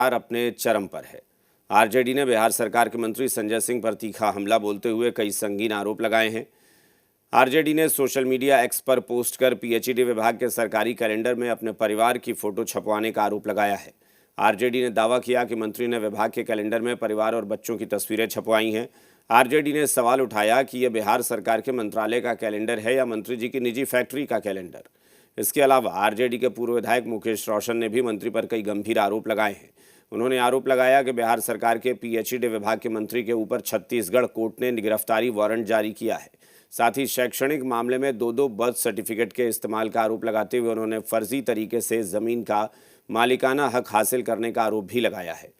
अपने चरम पर है। आरजेडी ने बिहार सरकार के मंत्री संजय सिंह पर तीखा हमला बोलते हुए कई संगीन आरोप लगाए हैं। आरजेडी ने सोशल मीडिया एक्स पर पोस्ट कर पीएचईडी विभाग के सरकारी कैलेंडर में अपने परिवार की फोटो छपवाने का आरोप लगाया है। आरजेडी ने दावा किया कि मंत्री ने विभाग के कैलेंडर में परिवार और बच्चों की तस्वीरें छपवाई हैं। आरजेडी ने सवाल उठाया कि यह बिहार सरकार के मंत्रालय का कैलेंडर है या मंत्री जी की निजी फैक्ट्री का कैलेंडर। इसके अलावा आरजेडी के पूर्व विधायक मुकेश रोशन ने भी मंत्री पर कई गंभीर आरोप लगाए हैं। उन्होंने आरोप लगाया कि बिहार सरकार के पीएचईडी विभाग के मंत्री के ऊपर छत्तीसगढ़ कोर्ट ने गिरफ्तारी वारंट जारी किया है। साथ ही शैक्षणिक मामले में दो बर्थ सर्टिफिकेट के इस्तेमाल का आरोप लगाते हुए उन्होंने फर्जी तरीके से जमीन का मालिकाना हक हासिल करने का आरोप भी लगाया है।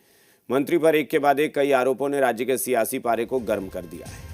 मंत्री पर एक के बाद एक कई आरोपों ने राज्य के सियासी पारे को गर्म कर दिया है।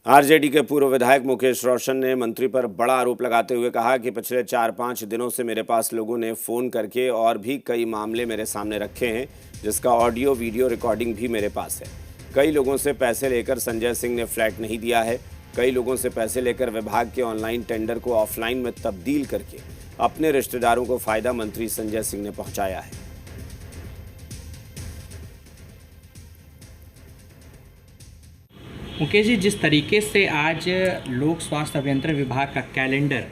आरजेडी के पूर्व विधायक मुकेश रोशन ने मंत्री पर बड़ा आरोप लगाते हुए कहा कि पिछले 4-5 दिनों से मेरे पास लोगों ने फ़ोन करके और भी कई मामले मेरे सामने रखे हैं, जिसका ऑडियो वीडियो रिकॉर्डिंग भी मेरे पास है। कई लोगों से पैसे लेकर संजय सिंह ने फ्लैट नहीं दिया है। कई लोगों से पैसे लेकर विभाग के ऑनलाइन टेंडर को ऑफलाइन में तब्दील करके अपने रिश्तेदारों को फ़ायदा मंत्री संजय सिंह ने पहुँचाया है। मुकेश जी, जिस तरीके से आज लोक स्वास्थ्य अभियंत्रण विभाग का कैलेंडर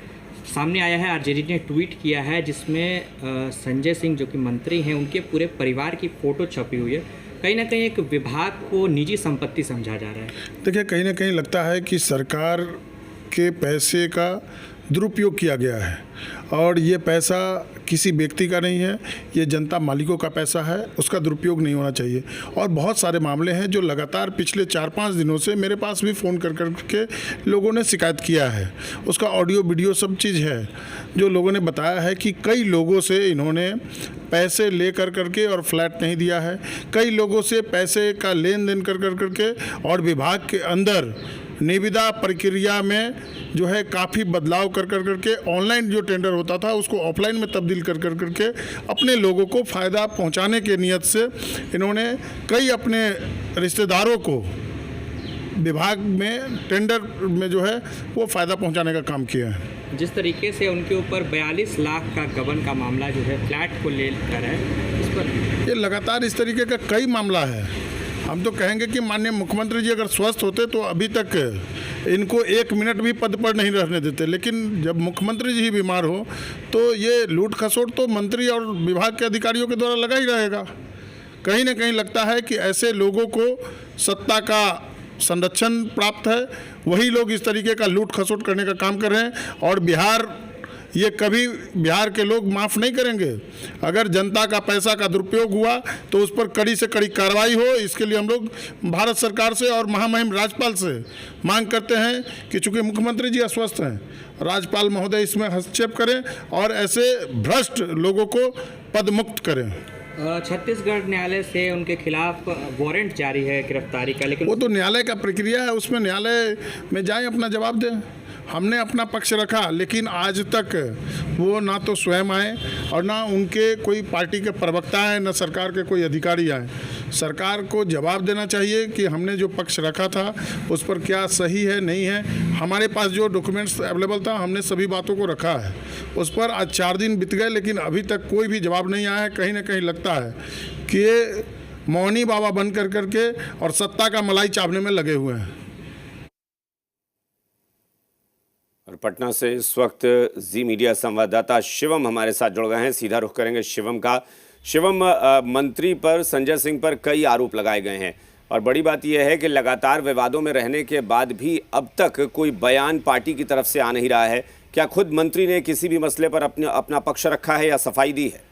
सामने आया है, आरजेडी ने ट्वीट किया है जिसमें संजय सिंह जो कि मंत्री हैं उनके पूरे परिवार की फ़ोटो छपी हुई है। कहीं ना कहीं एक विभाग को निजी संपत्ति समझा जा रहा है। देखिए, कहीं ना कहीं लगता है कि सरकार के पैसे का दुरुपयोग किया गया है और ये पैसा किसी व्यक्ति का नहीं है, ये जनता मालिकों का पैसा है, उसका दुरुपयोग नहीं होना चाहिए। और बहुत सारे मामले हैं जो लगातार पिछले 4-5 दिनों से मेरे पास भी फ़ोन कर के लोगों ने शिकायत किया है। उसका ऑडियो वीडियो सब चीज़ है जो लोगों ने बताया है कि कई लोगों से इन्होंने पैसे ले करके और फ्लैट नहीं दिया है। कई लोगों से पैसे का लेन देन करके और विभाग के अंदर निविदा प्रक्रिया में जो है काफ़ी बदलाव करके ऑनलाइन जो टेंडर होता था उसको ऑफलाइन में तब्दील करके अपने लोगों को फ़ायदा पहुंचाने के नियत से इन्होंने कई अपने रिश्तेदारों को विभाग में टेंडर में जो है वो फ़ायदा पहुंचाने का काम किया है। जिस तरीके से उनके ऊपर 42 लाख का गबन का मामला जो है फ्लैट को लेकर है, इस पर ये लगातार इस तरीके का कई मामला है। हम तो कहेंगे कि माननीय मुख्यमंत्री जी अगर स्वस्थ होते तो अभी तक इनको 1 मिनट भी पद पर नहीं रहने देते, लेकिन जब मुख्यमंत्री जी ही बीमार हो तो ये लूट खसोट तो मंत्री और विभाग के अधिकारियों के द्वारा लगा ही रहेगा। कहीं ना कहीं लगता है कि ऐसे लोगों को सत्ता का संरक्षण प्राप्त है, वही लोग इस तरीके का लूट खसोट करने का काम कर रहे हैं और ये कभी बिहार के लोग माफ़ नहीं करेंगे। अगर जनता का पैसा का दुरुपयोग हुआ तो उस पर कड़ी से कड़ी कार्रवाई हो। इसके लिए हम लोग भारत सरकार से और महामहिम राज्यपाल से मांग करते हैं कि चूँकि मुख्यमंत्री जी अस्वस्थ हैं, राज्यपाल महोदय इसमें हस्तक्षेप करें और ऐसे भ्रष्ट लोगों को पद मुक्त करें। छत्तीसगढ़ न्यायालय से उनके खिलाफ वारंट जारी है गिरफ्तारी का, लेकिन वो तो न्यायालय का प्रक्रिया है, उसमें न्यायालय में जाएं, अपना जवाब दें। हमने अपना पक्ष रखा, लेकिन आज तक वो ना तो स्वयं आए और ना उनके कोई पार्टी के प्रवक्ता हैं, ना सरकार के कोई अधिकारी आए। सरकार को जवाब देना चाहिए कि हमने जो पक्ष रखा था उस पर क्या सही है नहीं है। हमारे पास जो डॉक्यूमेंट्स अवेलेबल था हमने सभी बातों को रखा है। उस पर आज 4 दिन बीत गए लेकिन अभी तक कोई भी जवाब नहीं आया है। कहीं ना कहीं लगता है कि ये मौनी बाबा बन करके और सत्ता का मलाई चावने में लगे हुए हैं। और पटना से इस वक्त जी मीडिया संवाददाता शिवम हमारे साथ जुड़ गए हैं। सीधा रुख करेंगे शिवम का। शिवम, मंत्री पर संजय सिंह पर कई आरोप लगाए गए हैं और बड़ी बात यह है कि लगातार विवादों में रहने के बाद भी अब तक कोई बयान पार्टी की तरफ से आ नहीं रहा है। क्या खुद मंत्री ने किसी भी मसले पर अपना पक्ष रखा है या सफाई दी है?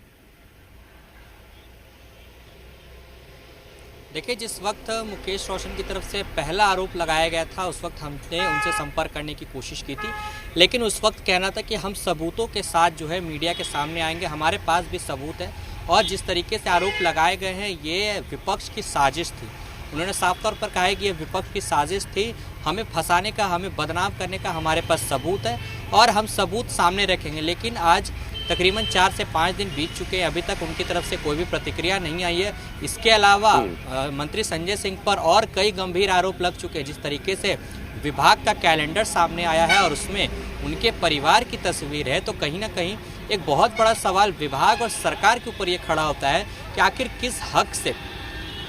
देखिए, जिस वक्त मुकेश रोशन की तरफ से पहला आरोप लगाया गया था उस वक्त हमने उनसे संपर्क करने की कोशिश की थी, लेकिन उस वक्त कहना था कि हम सबूतों के साथ जो है मीडिया के सामने आएंगे, हमारे पास भी सबूत है। और जिस तरीके से आरोप लगाए गए हैं ये विपक्ष की साजिश थी। उन्होंने साफ तौर पर कहा है कि ये विपक्ष की साजिश थी, हमें फंसाने का, हमें बदनाम करने का हमारे पास सबूत है और हम सबूत सामने रखेंगे। लेकिन आज तकरीबन 4 से 5 दिन बीत चुके हैं, अभी तक उनकी तरफ से कोई भी प्रतिक्रिया नहीं आई है। इसके अलावा मंत्री संजय सिंह पर और कई गंभीर आरोप लग चुके हैं। जिस तरीके से विभाग का कैलेंडर सामने आया है और उसमें उनके परिवार की तस्वीर है, तो कहीं ना कहीं एक बहुत बड़ा सवाल विभाग और सरकार के ऊपर ये खड़ा होता है कि आखिर किस हक से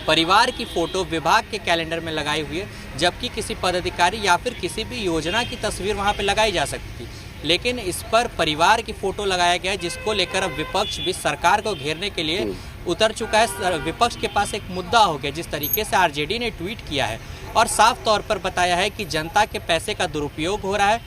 परिवार की फोटो विभाग के कैलेंडर में लगाई हुई है, जबकि किसी पदाधिकारी या फिर किसी भी योजना की तस्वीर वहां पे लगाई जा सकती थी। लेकिन इस पर परिवार की फोटो लगाया गया है, जिसको लेकर अब विपक्ष भी सरकार को घेरने के लिए उतर चुका है। विपक्ष के पास एक मुद्दा हो गया। जिस तरीके से आरजेडी ने ट्वीट किया है और साफ तौर पर बताया है कि जनता के पैसे का दुरुपयोग हो रहा है,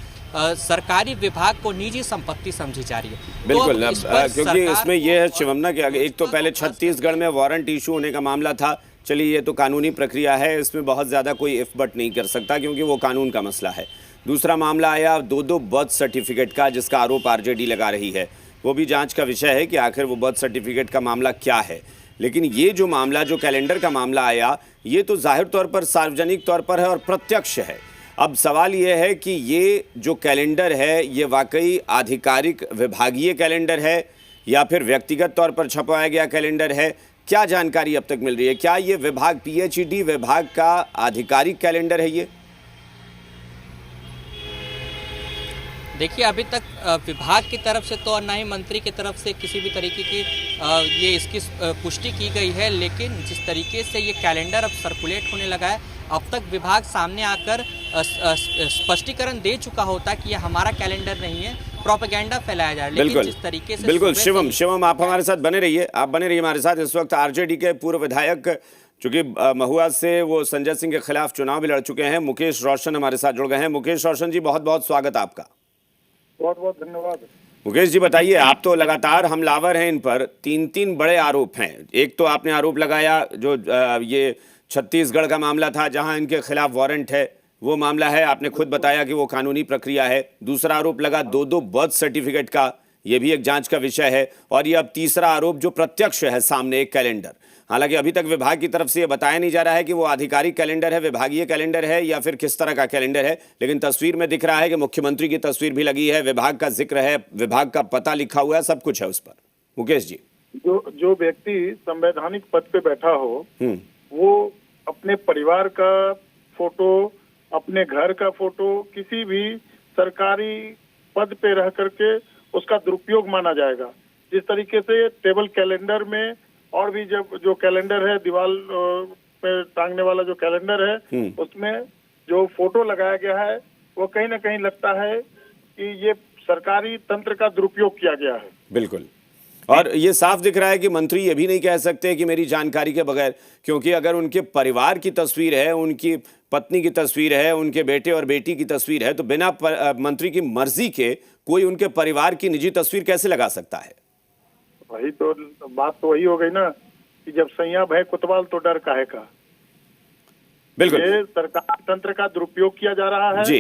सरकारी विभाग को निजी संपत्ति समझी जा रही है। बिल्कुल, क्योंकि इसमें यह है शिवमना कि एक तो पहले छत्तीसगढ़ में वारंट इशू होने का मामला था। चलिए, ये तो कानूनी प्रक्रिया है, इसमें बहुत ज़्यादा कोई इफ बट नहीं कर सकता क्योंकि वो कानून का मसला है। दूसरा मामला आया 2 बर्थ सर्टिफिकेट का, जिसका आरोप आरजेडी लगा रही है। वो भी जांच का विषय है कि आखिर वो बर्थ सर्टिफिकेट का मामला क्या है। लेकिन ये जो मामला, जो कैलेंडर का मामला आया, ये तो जाहिर तौर पर सार्वजनिक तौर पर है और प्रत्यक्ष है। अब सवाल ये है कि ये जो कैलेंडर है, ये वाकई आधिकारिक विभागीय कैलेंडर है या फिर व्यक्तिगत तौर पर छपवाया गया कैलेंडर है? क्या जानकारी अब तक मिल रही है? क्या ये विभाग, पीएचईडी विभाग का आधिकारिक कैलेंडर है ये? देखिए, अभी तक विभाग की तरफ से तो और ना ही मंत्री की तरफ से किसी भी तरीके की ये इसकी पुष्टि की गई है। लेकिन जिस तरीके से ये कैलेंडर अब सर्कुलेट होने लगा है, अब तक विभाग सामने आकर स्पष्टीकरण दे चुका होता कि ये हमारा कैलेंडर नहीं है, प्रोपेगेंडा फैलाया जा रहा है। लेकिन जिस तरीके से बिल्कुल शिवम आप हमारे साथ बने रहिए, आप बने रहिए हमारे साथ। इस वक्त आरजेडी के पूर्व विधायक, चूंकि महुआ से वो संजय सिंह के खिलाफ चुनाव भी लड़ चुके हैं, मुकेश रोशन हमारे साथ जुड़ गए हैं। मुकेश रोशन जी, बहुत बहुत स्वागत आपका। बहुत बहुत धन्यवाद। मुकेश जी बताइए, आप तो लगातार हमलावर हैं इन पर। 3 बड़े आरोप हैं। एक तो आपने आरोप लगाया जो ये छत्तीसगढ़ का मामला था जहां इनके खिलाफ वारंट है, वो मामला है, आपने खुद बताया कि वो कानूनी प्रक्रिया है। दूसरा आरोप लगा 2 बर्थ सर्टिफिकेट का, ये भी एक जांच का विषय है। और ये अब तीसरा आरोप जो प्रत्यक्ष है सामने, एक कैलेंडर। हालांकि अभी तक विभाग की तरफ से ये बताया नहीं जा रहा है कि वो आधिकारिक कैलेंडर है, विभागीय कैलेंडर है या फिर किस तरह का कैलेंडर है। लेकिन तस्वीर में दिख रहा है कि मुख्यमंत्री की तस्वीर भी लगी है, विभाग का जिक्र है, विभाग का पता लिखा हुआ है, सब कुछ है उस पर। मुकेश जी, जो व्यक्ति संवैधानिक पद पे बैठा हो, वो अपने परिवार का फोटो, अपने घर का फोटो, किसी भी सरकारी पद पे रह करके उसका दुरुपयोग माना जाएगा। जिस तरीके से टेबल कैलेंडर में और भी जब जो कैलेंडर है, दीवार पे टांगने वाला जो कैलेंडर है, उसमें जो फोटो लगाया गया है, वो कहीं ना कहीं लगता है कि ये सरकारी तंत्र का दुरुपयोग किया गया है। बिल्कुल, और ये साफ दिख रहा है कि मंत्री ये भी नहीं कह सकते कि मेरी जानकारी के बगैर, क्योंकि अगर उनके परिवार की तस्वीर है, उनकी पत्नी की तस्वीर है, उनके बेटे और बेटी की तस्वीर है, तो बिना मंत्री की मर्जी के कोई उनके परिवार की निजी तस्वीर कैसे लगा सकता है? वही तो बात तो वही हो गई ना कि जब सैया भय कुतवाल तो डर काहे का। बिल्कुल, ये सरकार तंत्र का दुरुपयोग किया जा रहा है जी।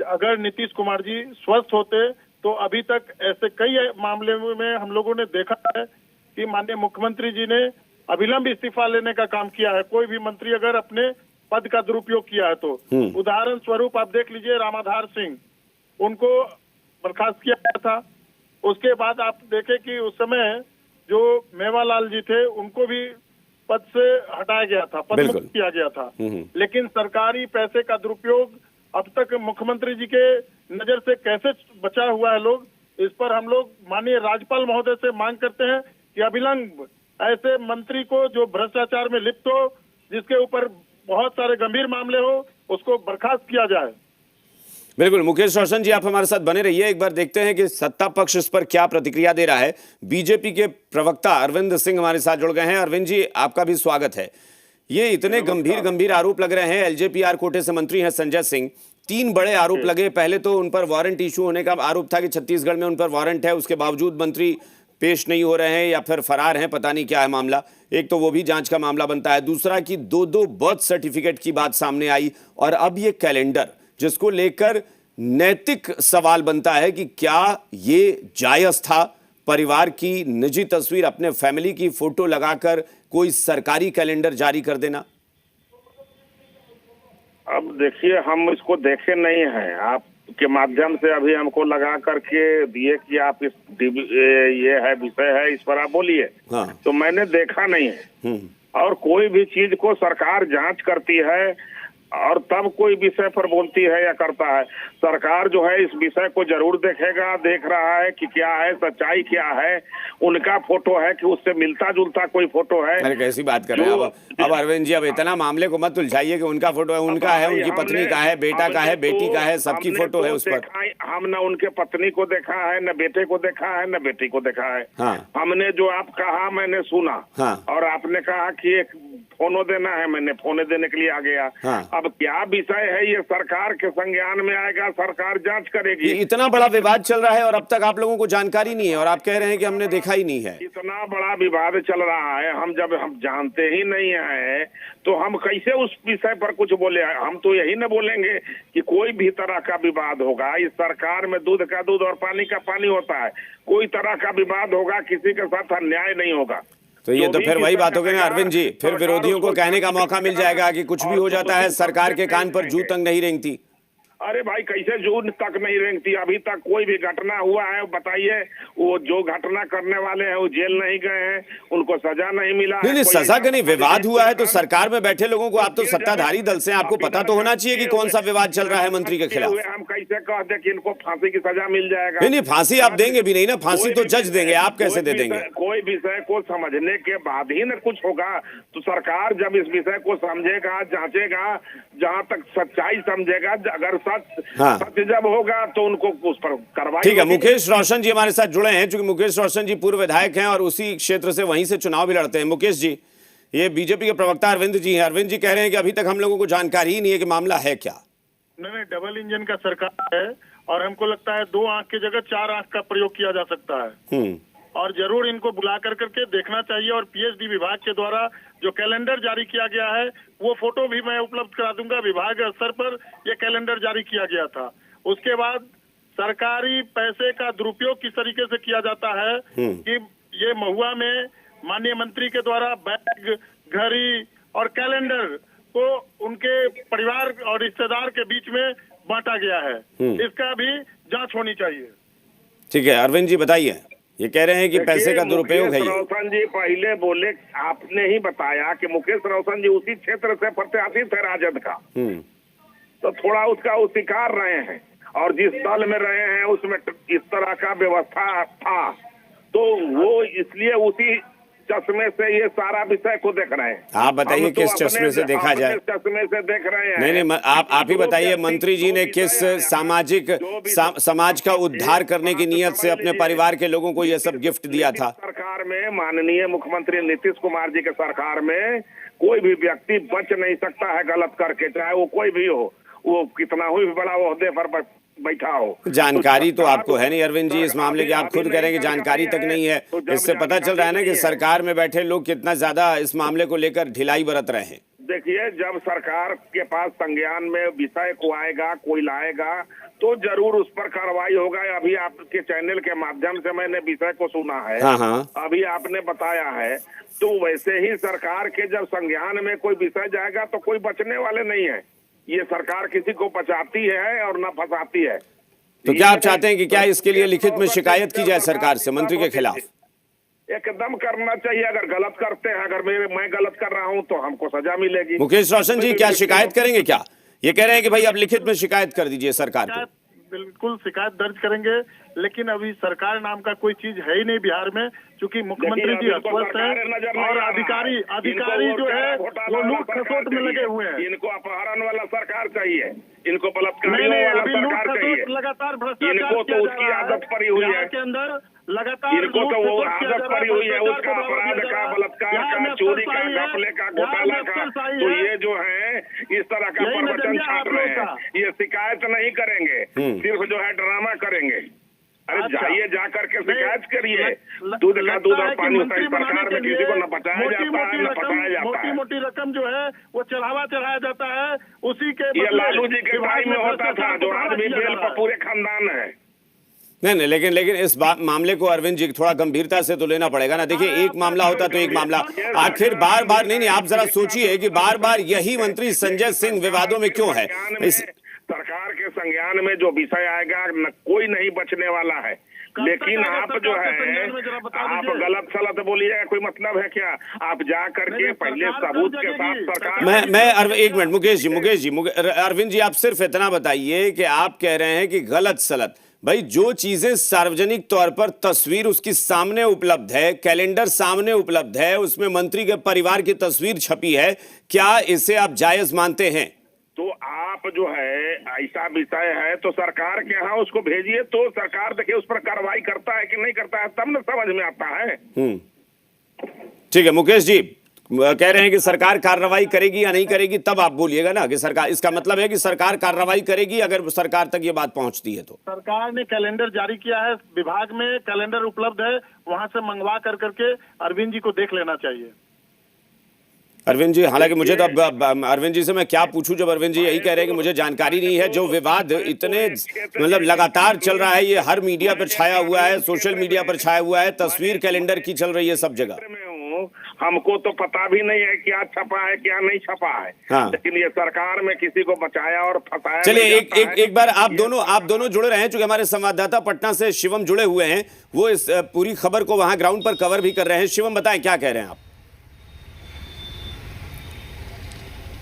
अगर नीतीश कुमार जी स्वस्थ होते तो अभी तक ऐसे कई मामले में हम लोगों ने देखा है कि माननीय मुख्यमंत्री जी ने अविलंब इस्तीफा लेने का काम किया है। कोई भी मंत्री अगर अपने पद का दुरुपयोग किया है तो उदाहरण स्वरूप आप देख लीजिए, रामाधार सिंह, उनको बर्खास्त किया गया था। उसके बाद आप देखें कि उस समय जो मेवालाल जी थे, उनको भी पद से हटाया गया था, पदमुक्त किया गया था। लेकिन सरकारी पैसे का दुरुपयोग अब तक मुख्यमंत्री जी के नजर से कैसे बचा हुआ है लोग, इस पर हम लोग माननीय राज्यपाल महोदय से मांग करते हैं कि अविलंब ऐसे मंत्री को जो भ्रष्टाचार में लिप्त हो, जिसके ऊपर बहुत सारे गंभीर मामले हो, उसको बर्खास्त किया जाए। बिल्कुल, मुकेश रोशन जी आप हमारे साथ बने रहिए। एक बार देखते हैं कि सत्ता पक्ष इस पर क्या प्रतिक्रिया दे रहा है। बीजेपी के प्रवक्ता अरविंद सिंह हमारे साथ जुड़ गए हैं। अरविंद जी, आपका भी स्वागत है। ये इतने गंभीर आरोप लग रहे हैं। एलजेपीआर कोटे से मंत्री हैं संजय सिंह। 3 बड़े आरोप लगे। पहले तो उन पर वारंट इशू होने का आरोप था कि छत्तीसगढ़ में उन पर वारंट है, उसके बावजूद मंत्री पेश नहीं हो रहे हैं या फिर फरार हैं, पता नहीं क्या है मामला। एक तो वो भी जांच का मामला बनता है। दूसरा कि 2 बर्थ सर्टिफिकेट की बात सामने आई, और अब ये कैलेंडर, जिसको लेकर नैतिक सवाल बनता है कि क्या ये जायज था परिवार की निजी तस्वीर, अपने फैमिली की फोटो लगाकर कोई सरकारी कैलेंडर जारी कर देना? अब देखिए, हम इसको देखे नहीं हैं। आप के माध्यम से अभी हमको लगा करके दिए कि आप ये है विषय है, इस पर आप बोलिए। हाँ। तो मैंने देखा नहीं है। और कोई भी चीज को सरकार जांच करती है और तब कोई विषय पर बोलती है या करता है। सरकार जो है इस विषय को जरूर देखेगा, देख रहा है कि क्या है, सच्चाई क्या है। उनका फोटो है कि उससे मिलता जुलता कोई फोटो है। अरे कैसी बात कर रहे हैं अब अरविंद जी, अब इतना मामले को मत उलझाइए कि उनका फोटो है, उनका है, उनकी पत्नी का है, बेटा का है, बेटी का है, सबकी फोटो है उस पर। हम न उनके पत्नी को देखा है, न बेटे को देखा है, न बेटी को देखा है। हाँ। हमने जो आप कहा मैंने सुना। हाँ। और आपने कहा कि एक फोनो देना है, मैंने फोने देने के लिए आ गया। हाँ। अब क्या विषय है ये सरकार के संज्ञान में आएगा, सरकार जांच करेगी। इतना बड़ा विवाद चल रहा है और अब तक आप लोगों को जानकारी नहीं है और आप कह रहे हैं कि हमने देखा ही नहीं है। इतना बड़ा विवाद चल रहा है, हम जानते ही नहीं है तो हम कैसे उस विषय पर कुछ बोले। हम तो यही न बोलेंगे कि कोई भी तरह का विवाद होगा, इस सरकार में दूध का दूध और पानी का पानी होता है। कोई तरह का विवाद होगा, किसी के साथ अन्याय नहीं होगा। तो ये तो फिर वही बात हो गई ना अरविंद जी, फिर विरोधियों को कहने का मौका मिल जाएगा कि कुछ भी हो जाता है, सरकार के कान पर जू तक नहीं रेंगती। अरे भाई कैसे जून तक नहीं रेंगती? अभी तक कोई भी घटना हुआ है बताइए? वो जो घटना करने वाले हैं वो जेल नहीं गए हैं, उनको सजा नहीं मिला। नहीं, सजा का नहीं, विवाद हुआ है तो सरकार में बैठे लोगों को, आप तो सत्ताधारी दल से, आपको पता तो होना चाहिए कि कौन सा विवाद चल रहा है मंत्री के खिलाफ। हम कैसे कहते कि इनको फांसी की सजा मिल जाएगा? नहीं, फांसी आप देंगे भी नहीं ना, फांसी तो जज देंगे, आप कैसे दे देंगे? कोई विषय को समझने के बाद ही न कुछ होगा। तो सरकार जब इस विषय को समझेगा, जांचेगा, जहां तक सच्चाई समझेगा, अगर सत्य जब होगा तो उनको उस पर कार्रवाई। ठीक है, मुकेश रोशन जी हमारे साथ जुड़े हैं, क्योंकि मुकेश रोशन जी पूर्व विधायक हैं और उसी क्षेत्र से वहीं से चुनाव भी लड़ते हैं। मुकेश जी, ये बीजेपी के प्रवक्ता अरविंद जी हैं। अरविंद जी कह रहे हैं कि अभी तक हम लोगों को जानकारी ही नहीं है कि मामला है क्या। नहीं, डबल इंजन का सरकार है और हमको लगता है 2 आंख की जगह 4 आंख का प्रयोग किया जा सकता है। और जरूर इनको बुला करके देखना चाहिए। और पीएचडी विभाग के द्वारा जो कैलेंडर जारी किया गया है वो फोटो भी मैं उपलब्ध करा दूंगा। विभाग स्तर पर ये कैलेंडर जारी किया गया था। उसके बाद सरकारी पैसे का दुरुपयोग किस तरीके से किया जाता है कि ये महुआ में माननीय मंत्री के द्वारा बैग, घड़ी और कैलेंडर को उनके परिवार और रिश्तेदार के बीच में बांटा गया है। इसका भी जांच होनी चाहिए। ठीक है अरविंद जी, बताइए। ये कह रहे हैं कि पैसे का दुरुपयोग है। मुकेश रोशन जी पहले बोले, आपने ही बताया कि मुकेश रोशन जी उसी क्षेत्र से प्रत्याशी थे राजद का, तो थोड़ा उसका वो स्वीकार रहे हैं और जिस दल में रहे हैं उसमें इस तरह का व्यवस्था था, तो वो इसलिए उसी चश्मे से ये सारा विषय को देख रहे हैं। आप बताइए किस चश्मे से देखा जाए? चश्मे से देख रहे हैं। नहीं, आप ही बताइए, मंत्री जी ने किस समाज का उद्धार करने की नियत से अपने परिवार के लोगों को ये सब गिफ्ट दिया था? सरकार में माननीय मुख्यमंत्री नीतीश कुमार जी के सरकार में कोई भी व्यक्ति बच नहीं सकता है गलत करके, चाहे वो कोई भी हो, वो कितना ही बड़ा ओहदे पर बैठा हो। जानकारी तो आपको है नहीं अरविंद जी इस मामले की, आप खुद कह रहे हैं कि जानकारी तक नहीं है। इससे पता चल रहा है ना कि सरकार में बैठे लोग कितना ज्यादा इस मामले को लेकर ढिलाई बरत रहे हैं। देखिए, जब सरकार के पास संज्ञान में विषय को आएगा, कोई लाएगा, तो जरूर उस पर कार्रवाई होगा। अभी आपके चैनल के माध्यम से मैंने विषय को सुना है। हाँ। अभी आपने बताया है, तो वैसे ही सरकार के जब संज्ञान में कोई विषय जाएगा तो कोई बचने वाले नहीं है। ये सरकार किसी को बचाती है और न फंसाती है। तो क्या आप चाहते हैं कि क्या इसके लिए लिखित में शिकायत की जाए सरकार से मंत्री के खिलाफ? एकदम करना चाहिए। अगर गलत करते हैं, अगर मैं गलत कर रहा हूं तो हमको सजा मिलेगी। मुकेश रोशन जी, क्या शिकायत करेंगे? क्या ये कह रहे हैं कि भाई आप लिखित में शिकायत कर दीजिए सरकार को? बिल्कुल शिकायत दर्ज करेंगे, लेकिन अभी सरकार नाम का कोई चीज है ही नहीं बिहार में, क्योंकि मुख्यमंत्री जी अस्वस्थ हैं और अधिकारी जो है वो लूट खसोट में लगे हुए हैं। इनको अपहरण वाला सरकार चाहिए, इनको बलात्कारियों वाला सरकार चाहिए। लगातार इनको तो उसकी आदत पड़ी हुई है के अंदर, लगातार इनको तो वो आदत पड़ी हुई है उसका अपराध का, बलात्कार का, चोरी का, घपले का, घोटाला का। तो ये जो है इस तरह का प्रवचन छाप रहे हैं, ये शिकायत नहीं करेंगे, सिर्फ जो है ड्रामा करेंगे। अरे जाइए, जा करके शिकायत करिए। दूध का दूध और पानी होता है। इस प्रकार में किसी को न बचाया जाता है न फंसाया जाता है। मोटी रकम जो है वो चढ़ाया जाता है उसी के। ये लालू जी के टाइम में होता था, जो आज भी जेल पर पूरे खानदान है। नहीं, लेकिन इस मामले को अरविंद जी थोड़ा गंभीरता से तो लेना पड़ेगा ना। देखिए, एक मामला होता तो एक मामला, आखिर बार नहीं, आप जरा सोचिए कि बार यही मंत्री संजय सिंह विवादों में क्यों है। सरकार के संज्ञान में जो विषय आएगा कोई नहीं बचने वाला है। लेकिन आप जो है आप गलत सलत बोलिएगा, कोई मतलब है क्या? आप जा करके पहले सबूत के साथ सरकार एक मिनट मुकेश जी अरविंद जी, आप सिर्फ इतना बताइए कि आप कह रहे हैं कि गलत सलत, भाई जो चीजें सार्वजनिक तौर पर तस्वीर उसकी सामने उपलब्ध है, कैलेंडर सामने उपलब्ध है, उसमें मंत्री के परिवार की तस्वीर छपी है, क्या इसे आप जायज मानते हैं? तो आप जो है ऐसा विषय है तो सरकार के यहाँ उसको भेजिए, तो सरकार देखिए उस पर कार्रवाई करता है कि नहीं करता है, तब न समझ में आता है। ठीक है मुकेश जी, कह रहे हैं कि सरकार कार्रवाई करेगी या नहीं करेगी, तब आप बोलिएगा ना कि सरकार, इसका मतलब है कि सरकार कार्रवाई करेगी अगर सरकार तक ये बात पहुंचती है तो। सरकार ने कैलेंडर जारी किया है, विभाग में कैलेंडर उपलब्ध है, वहां से मंगवा करके अरविंद जी को देख लेना चाहिए। अरविंद जी, हालांकि मुझे तो अरविंद जी से मैं क्या पूछूं जब अरविंद जी यही कह रहे हैं कि मुझे जानकारी नहीं है। जो विवाद इतने मतलब लगातार चल रहा है, ये हर मीडिया पर छाया हुआ है, सोशल मीडिया पर छाया हुआ है, तस्वीर कैलेंडर की चल रही है सब जगह। हमको तो पता भी नहीं है क्या छपा है क्या नहीं छपा है। हाँ। लेकिन ये सरकार में किसी को बचाया और फंसाया। चलिए एक बार आप दोनों जुड़े रहे हैं, चूंकि हमारे संवाददाता पटना से शिवम जुड़े हुए हैं, वो इस पूरी खबर को वहां ग्राउंड पर कवर भी कर रहे हैं। शिवम बताएं क्या कह रहे हैं आप?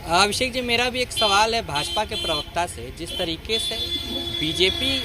अभिषेक जी, मेरा भी एक सवाल है भाजपा के प्रवक्ता से। जिस तरीके से बीजेपी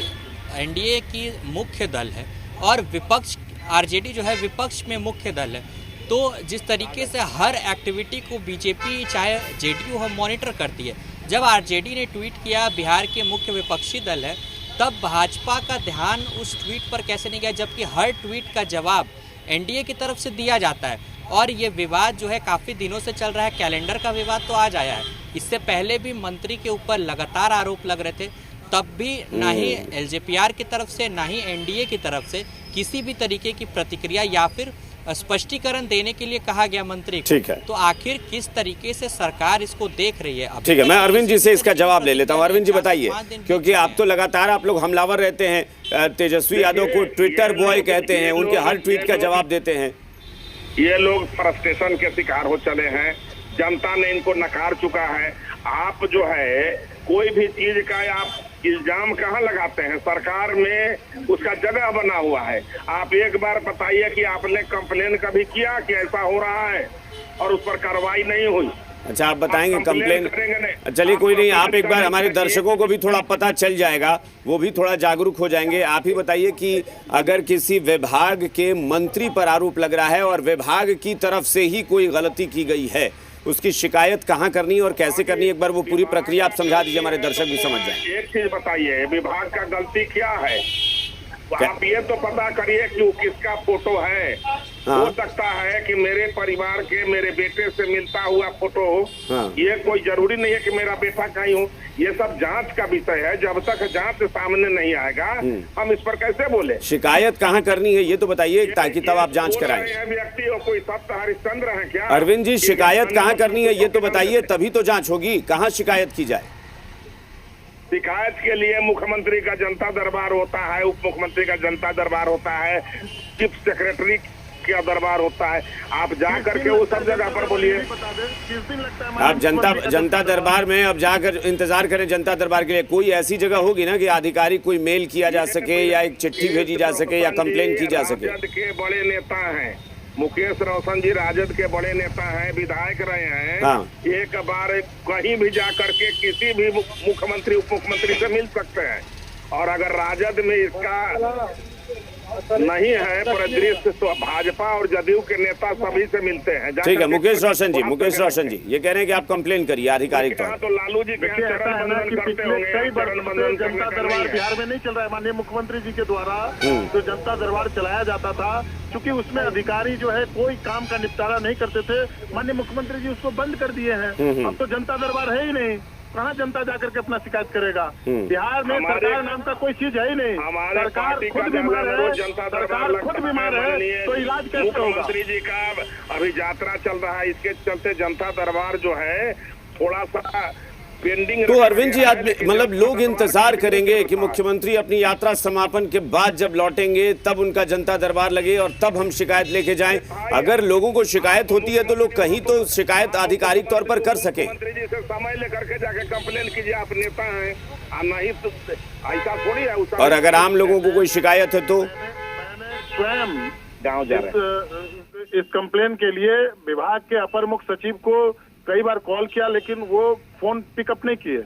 एनडीए की मुख्य दल है और विपक्ष आरजेडी जो है विपक्ष में मुख्य दल है, तो जिस तरीके से हर एक्टिविटी को बीजेपी चाहे जेडीयू हो मॉनिटर करती है, जब आरजेडी ने ट्वीट किया बिहार के मुख्य विपक्षी दल है, तब भाजपा का ध्यान उस ट्वीट पर कैसे नहीं गया, जबकि हर ट्वीट का जवाब एनडीए की तरफ से दिया जाता है। और ये विवाद जो है काफ़ी दिनों से चल रहा है, कैलेंडर का विवाद तो आज आया है, इससे पहले भी मंत्री के ऊपर लगातार आरोप लग रहे थे, तब भी ना ही एलजेपीआर की तरफ से ना ही एनडीए की तरफ से किसी भी तरीके की प्रतिक्रिया या फिर स्पष्टीकरण देने के लिए कहा गया मंत्री को। ठीक है, तो आखिर किस तरीके से सरकार इसको देख रही है? ठीक है, मैं अरविंद जी से इसका जवाब ले लेता हूं। अरविंद जी बताइए, क्योंकि आप तो लगातार आप लोग हमलावर रहते हैं, तेजस्वी यादव को ट्विटर बॉय कहते हैं, उनके हर ट्वीट का जवाब देते हैं। ये लोग फ्रस्ट्रेशन के शिकार हो चले हैं, जनता ने इनको नकार चुका है। आप जो है कोई भी चीज का आप इल्जाम कहाँ लगाते हैं? सरकार में उसका जगह बना हुआ है। आप एक बार बताइए कि आपने कंप्लेन कभी किया कि ऐसा हो रहा है और उस पर कार्रवाई नहीं हुई? अच्छा, आप बताएंगे कंप्लेन? चलिए कोई नहीं, आप एक बार हमारे दर्शकों को भी थोड़ा पता चल जाएगा, वो भी थोड़ा जागरूक हो जाएंगे। आप ही बताइए कि अगर किसी विभाग के मंत्री पर आरोप लग रहा है और विभाग की तरफ से ही कोई गलती की गई है, उसकी शिकायत कहाँ करनी और कैसे करनी, एक बार वो पूरी प्रक्रिया आप समझा दीजिए, हमारे दर्शक भी समझ जाए। एक चीज बताइए, विभाग का गलती क्या है? आप ये तो पता करिए कि वो किसका फोटो है। हाँ। हो सकता है कि मेरे परिवार के मेरे बेटे से मिलता हुआ फोटो हो। हाँ। ये कोई जरूरी नहीं है कि मेरा बेटा कहीं हो। ये सब जांच का विषय है, जब तक जांच सामने नहीं आएगा हम इस पर कैसे बोले? शिकायत कहाँ करनी है ये तो बताइए, ताकि तब आप जांच कराएं। व्यक्ति हो कोई सप्त हरिश्चंद्र है क्या? अरविंद जी, शिकायत कहाँ करनी है ये तो बताइए, तभी तो जांच होगी। कहाँ शिकायत की जाए? शिकायत के लिए मुख्यमंत्री का जनता दरबार होता है, उप मुख्यमंत्री का जनता दरबार होता है, चीफ सेक्रेटरी का दरबार होता है। आप जा करके वो सब जगह पर बोलिए। आप जनता दरबार में अब जाकर इंतजार करें जनता दरबार के लिए। कोई ऐसी जगह होगी ना कि आधिकारिक कोई मेल किया जा सके या एक चिट्ठी भेजी जा सके या कंप्लेन की जा सके। राजद के बड़े नेता हैं, मुकेश रोशन जी राजद के बड़े नेता हैं, विधायक रहे हैं। हाँ। एक बार कहीं भी जा करके किसी भी मुख्यमंत्री उप मुख्यमंत्री से मिल सकते हैं, और अगर राजद में इसका नहीं है परिदृश्य तो भाजपा और जदयू के नेता सभी से मिलते हैं। ठीक है, मुकेश रोशन जी ये कह रहे हैं कि आप कंप्लेन करिए आधिकारिक तौर पर। तो लालू जी के चरण बंदन करते होंगे। जनता दरबार बिहार में नहीं चल रहा है, माननीय मुख्यमंत्री जी के द्वारा जो जनता दरबार चलाया जाता था, क्योंकि उसमें अधिकारी जो है कोई काम का निपटारा नहीं करते थे, माननीय मुख्यमंत्री जी उसको बंद कर दिए हैं। अब तो जनता दरबार है ही नहीं, कहाँ जनता जाकर के अपना शिकायत करेगा? बिहार में सरकार नाम का कोई चीज है ही नहीं। सरकार खुद बीमार है, सरकार खुद बीमार है, तो इलाज कैसे होगा? मुख्यमंत्री जी का अभी यात्रा चल रहा है, इसके चलते जनता दरबार जो है थोड़ा सा पेंडिंग। तो अरविंद जी, आज मतलब लोग इंतजार करेंगे कि मुख्यमंत्री अपनी यात्रा समापन के बाद जब लौटेंगे तब उनका जनता दरबार लगे और तब हम शिकायत लेके जाएं। अगर लोगों को शिकायत होती है तो लोग कहीं तो शिकायत आधिकारिक तौर पर कर सकें। मंत्री जी से समय लेकर के जाके कंप्लेन कीजिए, आप नेता हैं, नहीं तो ऐसा थोड़ी है। और अगर आम लोगों को कोई शिकायत है तो मैंने स्वयं गाँव जा रहे इस कंप्लेन के लिए विभाग के अपर मुख्य सचिव को कई बार कॉल किया, लेकिन वो फोन पिकअप नहीं किए।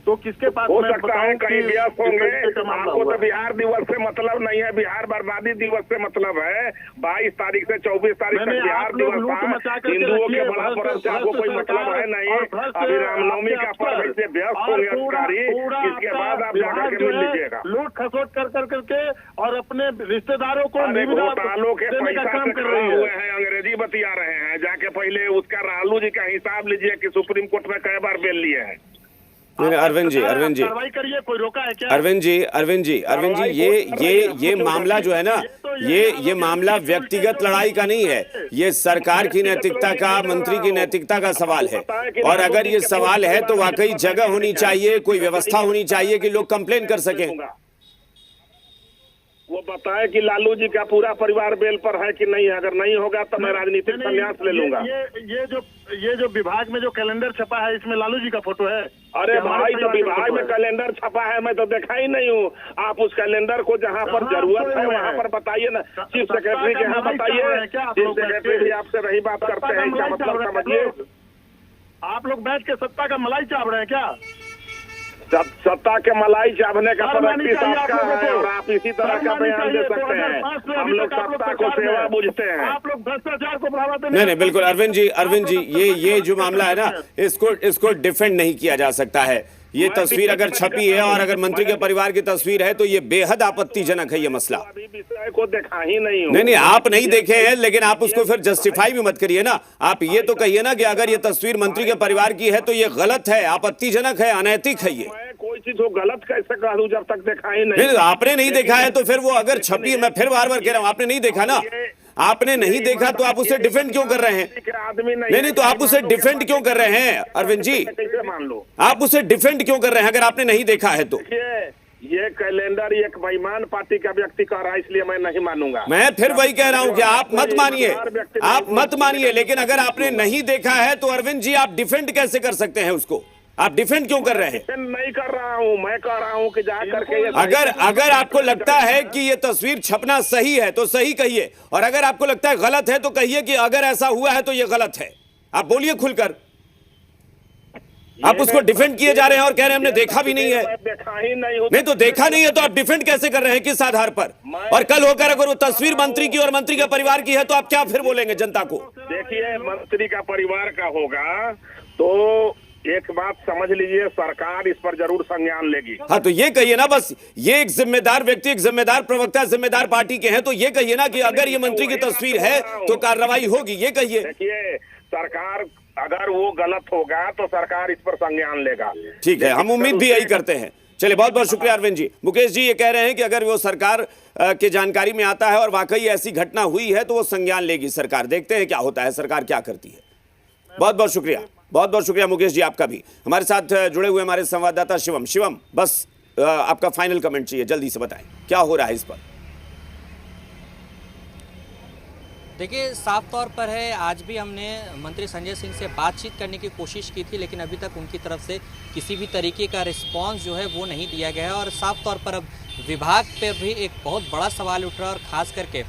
तो किसके पास हो मैं सकता है कहीं व्यस्त होंगे। आपको तो है? बिहार दिवस से मतलब नहीं है, बिहार बर्बादी दिवस से मतलब है। 22 तारीख से 24 तारीख तक बिहार दिवस था। हिंदुओं के बड़ा पर्व से आपको कोई मतलब है नहीं। अभी रामनवमी का पर्व इससे व्यस्त होंगे अधिकारी, इसके बाद आप जाकर के मिल लीजिएगा। लूट खसोट कर करके और अपने रिश्तेदारों को घोटालों के पैसा से खड़ा हुए हैं, अंग्रेजी बतिया रहे हैं। जाके पहले उसका लालू जी का हिसाब लीजिए कि सुप्रीम कोर्ट में कई बार बेल लिए हैं। अरविंद जी कार्रवाई करिए, कोई रोका है क्या? अरविंद जी ये मामला जो है ना, ये मामला व्यक्तिगत लड़ाई का नहीं है। ये सरकार की नैतिकता का, मंत्री की नैतिकता का सवाल है। और अगर ये सवाल है तो वाकई जगह होनी चाहिए, कोई व्यवस्था होनी चाहिए कि लोग कंप्लेन कर सकें। वो बताए कि लालू जी का पूरा परिवार बेल पर है कि नहीं है। अगर नहीं होगा तो मैं राजनीतिक संन्यास ले लूंगा। ये जो विभाग में जो कैलेंडर छपा है, इसमें लालू जी का फोटो है। अरे भाई, तो विभाग में कैलेंडर छपा है, मैं तो देखा ही नहीं हूँ। आप उस कैलेंडर को जहाँ पर जरूरत है वहाँ पर बताइए ना। चीफ सेक्रेटरी के यहाँ बताइए। चीफ सेक्रेटरी भी आपसे रही बात करते हैं, इसका मतलब समझिए। आप लोग बैठ के सत्ता का मलाई चाप रहे हैं क्या? सत्ता के मलाई चावने का प्रैक्टिस आपका है और आप इसी तरह का बयान दे सकते हैं। हम लोग सत्ता को सेवा बुझते हैं। आप लोग भ्रष्टाचार को बढ़ावा देने। नहीं, बिल्कुल अरविंद जी, ये जो मामला है ना, इसको डिफेंड नहीं किया जा सकता है। ये तस्वीर अगर छपी है और अगर मंत्री के परिवार की तस्वीर है तो ये बेहद आपत्तिजनक है ये मसला। अभी विषय को देखा ही नहीं हूं। नहीं, आप नहीं देखे हैं, लेकिन आप उसको फिर जस्टिफाई भी मत करिए ना। आप ये तो कहिए ना कि अगर ये तस्वीर मंत्री के परिवार की है तो ये गलत है, आपत्तिजनक है, अनैतिक है। ये कोई चीज हो गलत कैसे कह दूं जब तक देखा ही नहीं। आपने नहीं देखा है तो फिर वो अगर छपी है, मैं फिर बार कह रहा हूं, आपने नहीं देखा ना। आपने नहीं देखा तो आप उसे डिफेंड क्यों कर रहे हैं? आदमी नहीं, तो आप उसे डिफेंड क्यों कर रहे हैं अरविंद जी? कैसे मान लो? आप उसे डिफेंड क्यों कर रहे हैं अगर आपने नहीं देखा है तो? ये कैलेंडर एक बेईमान पार्टी का व्यक्ति कह रहा है, इसलिए मैं नहीं मानूंगा। मैं फिर वही कह रहा हूं कि आप मत मानिए, लेकिन अगर आपने नहीं देखा है तो अरविंद जी आप डिफेंड कैसे कर सकते हैं उसको? आप डिफेंड क्यों कर रहे हैं? नहीं कर रहा हूं, मैं कह रहा हूं कि जा करके अगर आपको लगता है कि ये तस्वीर छपना सही है तो सही कहिए, और अगर आपको लगता है गलत है तो कहिए कि अगर ऐसा हुआ है तो ये गलत है। आप बोलिए खुलकर। आप उसको डिफेंड किए जा रहे हैं और कह रहे हैं हमने देखा भी नहीं है। देखा ही नहीं तो देखा नहीं है तो आप डिफेंड कैसे कर रहे हैं, किस आधार पर? और कल होकर अगर वो तस्वीर मंत्री की और मंत्री के परिवार की है तो आप क्या फिर बोलेंगे जनता को? देखिए, मंत्री का परिवार का होगा तो एक बात समझ लीजिए, सरकार इस पर जरूर संज्ञान लेगी। हाँ, तो ये कहिए ना, बस ये एक जिम्मेदार व्यक्ति, एक जिम्मेदार प्रवक्ता, जिम्मेदार पार्टी के हैं, तो ये कहिए ना कि अगर ये मंत्री की तस्वीर है तो कार्रवाई होगी, ये कहिए। देखिए, सरकार अगर वो गलत होगा तो सरकार इस पर संज्ञान लेगा। ठीक है, हम उम्मीद भी यही करते हैं। चलिए, बहुत बहुत शुक्रिया अरविंद जी। मुकेश जी ये कह रहे हैं कि अगर वो सरकार के जानकारी में आता है और वाकई ऐसी घटना हुई है तो वो संज्ञान लेगी सरकार। देखते हैं क्या होता है, सरकार क्या करती है। बहुत बहुत शुक्रिया, बहुत बहुत शुक्रिया मुकेश जी आपका भी। हमारे साथ जुड़े हुए हमारे संवाददाता शिवम, बस आपका फाइनल कमेंट चाहिए, जल्दी से बताएं क्या हो रहा है इस पर। देखिए, साफ तौर पर है, आज भी हमने मंत्री संजय सिंह से बातचीत करने की कोशिश की थी, लेकिन अभी तक उनकी तरफ से किसी भी तरीके का रिस्पांस जो है वो नहीं दिया गया है। और साफ तौर पर अब विभाग पे भी एक बहुत बड़ा सवाल उठ रहा है, और ख़ास करके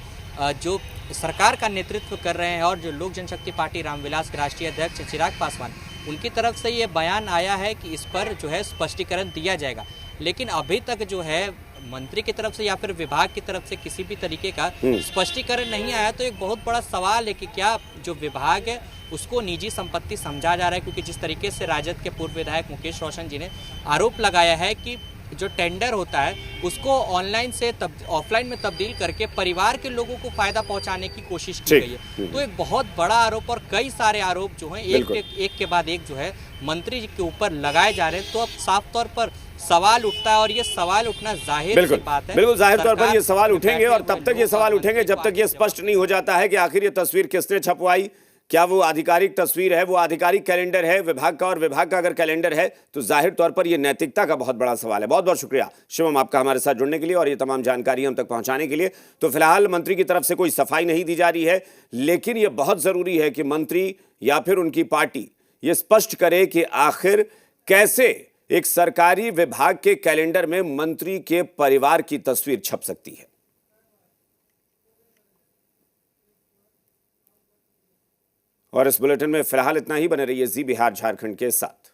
जो सरकार का नेतृत्व कर रहे हैं और जो लोक जनशक्ति पार्टी रामविलास के राष्ट्रीय अध्यक्ष चिराग पासवान, उनकी तरफ से ये बयान आया है कि इस पर जो है स्पष्टीकरण दिया जाएगा। लेकिन अभी तक जो है मंत्री की तरफ से या फिर विभाग की तरफ से किसी भी तरीके का स्पष्टीकरण नहीं आया। तो एक बहुत बड़ा सवाल है कि क्या जो विभाग है उसको निजी संपत्ति समझा जा रहा है, क्योंकि जिस तरीके से राजद के पूर्व विधायक मुकेश रोशन जी ने आरोप लगाया है कि जो टेंडर होता है उसको ऑनलाइन से ऑफलाइन में तब्दील करके परिवार के लोगों को फायदा पहुंचाने की कोशिश की गई है। तो एक बहुत बड़ा आरोप और कई सारे आरोप जो हैं एक के बाद एक जो है मंत्री जी के ऊपर लगाए जा रहे हैं। तो अब साफ तौर पर सवाल उठता है, और ये सवाल उठना जाहिर सी बात है। बिल्कुल जाहिर तौर पर ये सवाल उठेंगे, और तब तक ये सवाल उठेंगे जब तक ये स्पष्ट नहीं हो जाता है कि आखिर ये तस्वीर किसने छपवाई, क्या वो आधिकारिक तस्वीर है, वो आधिकारिक कैलेंडर है विभाग का, और विभाग का अगर कैलेंडर है तो जाहिर तौर पर यह नैतिकता का बहुत बड़ा सवाल है। बहुत बहुत शुक्रिया शिवम आपका हमारे साथ जुड़ने के लिए और ये तमाम जानकारी हम तक पहुंचाने के लिए। तो फिलहाल मंत्री की तरफ से कोई सफाई नहीं दी जा रही है, लेकिन यह बहुत जरूरी है कि मंत्री या फिर उनकी पार्टी ये स्पष्ट करे कि आखिर कैसे एक सरकारी विभाग के कैलेंडर में मंत्री के परिवार की तस्वीर छप सकती है। और इस बुलेटिन में फिलहाल इतना ही। बने रहिए जी बिहार झारखंड के साथ।